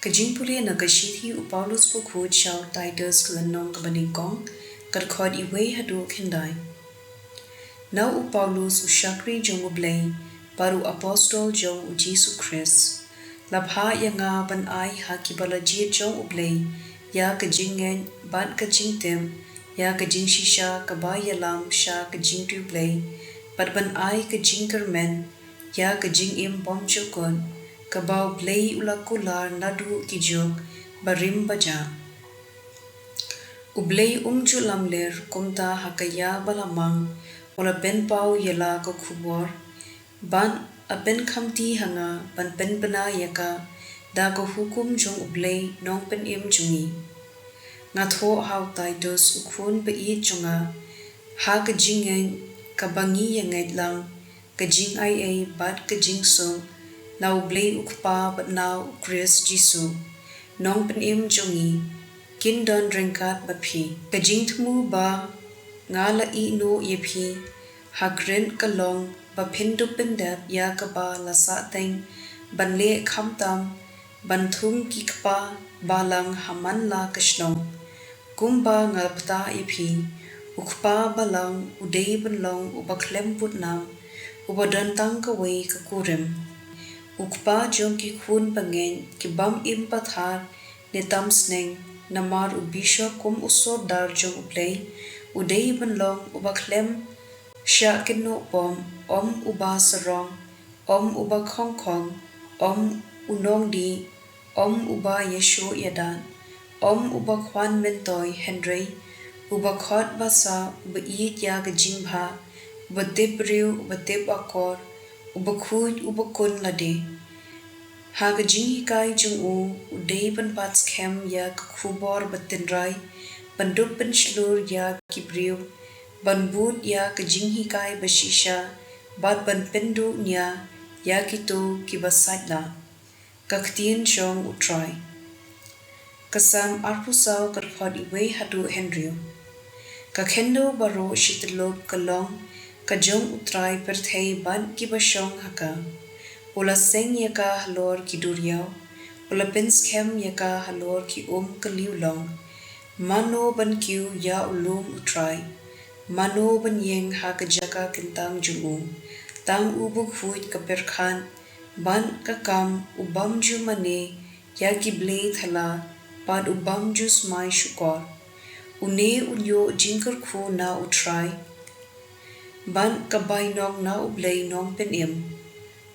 jingpule na hi u Paulus po khod shaw Titus klanong kabaning kong kadkhod iway hadu kendai. Now u Paulus u shakri jong u Blei paru apostol jong u Jesus Christ. Labha ya nga ban ai ha kibalaji jong u Blei ya kajingen ban kajingtem ya kajing shisha kabaya lam sha kajing tu Blei pat ban ai kajing kermen ya kajing im bom chokon kabau Blei ulakular nadu kijok barim baja. U Blei umju lamler kumta hakaya balamang wala ben pau yala ko khubor ban aben khamti hanga ban pen bana yaka da ko hukum jong u Blei nong pen im jungi nga tho hau Titus u khun be I chunga ha ka jingen ka bangi yangai lang ka jing ai bat ka jing so now Blei ukpa but now Chris Jisu nong pen im jungi kin don ringkat ba phi ka jing thmu ba nga la I no ye phi ha gren ka long ba phindu pendap ya ka ba la sa teng ban le kham tam ban thum ki kpa balang haman la kashnong kumba ngalpta ye phi ukpa balang udei ban long ubakhlem put nam ubadan tang ka wei ka kurem ukpa jong ki khun bangen ki bam im pathar ne tam sneng namar u bishop kum usor dar jong Blei udei ban long ubakhlem sha kinno pom om uba sarong om uba khong khong om unong di om uba yeshu yadan om uba khwan mentoy Henry uba khot basa uba I ya ga jingba uba debriu uba deb akor uba khud uba kun lade ha ga jingi kai jung u udei ban pats khem ya khubor batinrai bandup ban shlur ya kibriu ban bud ya ka jinghi kai bashisha bat ban pendu nya ya kitu kibasatla ka ktien jong utrai kasam arpusaw kadkhod iway hadu Henry ka khendo baro shitlop kalong ka jong utrai perthei ban kibashong haka ula seng yaka halor kiduriyaw ula penskem yaka halor ki kaliulong mano ban kiu ya ulum utrai mano ban yeng ha ka jaka kintang jungu tang ubuk huit ka perkhan ban ka kam ubam ju mane ya ki Blei thala pad ubam ju smai shukor une unyo jingkar khu na utrai ban ka bai nong na u Blei nong pen im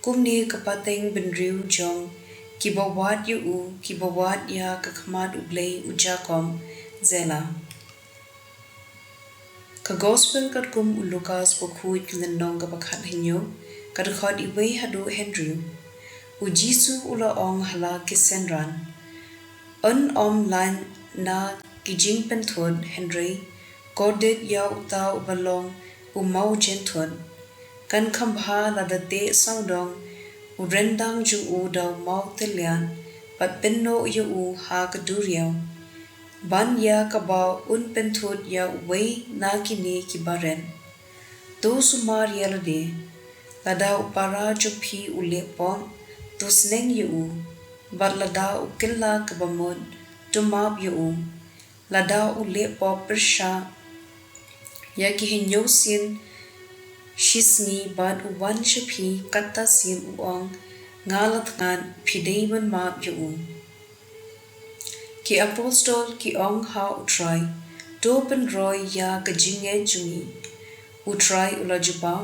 kumne ka pateng ben riu jong ki bawat yu u ki bawat ya ka khmat u Blei u jakom zela ka gospel kat kum u Lucas po khuit len nong ka pakhat hinyo kad khod iway hadu Henry u Jisu ula ong hala kisenran on line na kijing penthon Henry kodet ya uta u balong u mau jenthon kan khambha la da te saudong u rendang ju u daw mau telian pat penno yu u ha ka duriyaw ban ya kabao un penthot ya wei na kini kibaren to sumar yalade lada upara juphi ule pom to sneng yu bat lada ukilla kabamon to map yu lada ule pop persha ya ki hinyo sin shisngi bat uwan shaphi katta sim uong ngalat ngan phideiban map yu ki apostol ki ong ha utrai topen roy ya kajinge jungi utrai ulajuba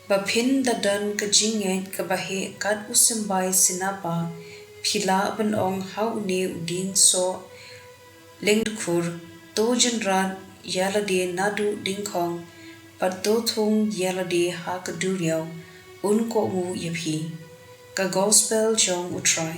ba phin dadan kajinge kabahe kat usimbai sinapa phila ban ong ha une uding so lengkhur to jenran yalade nadu dingkhong pat to thung yalade ha kaduriyaw un ko mu yaphi ka gospel jong utrai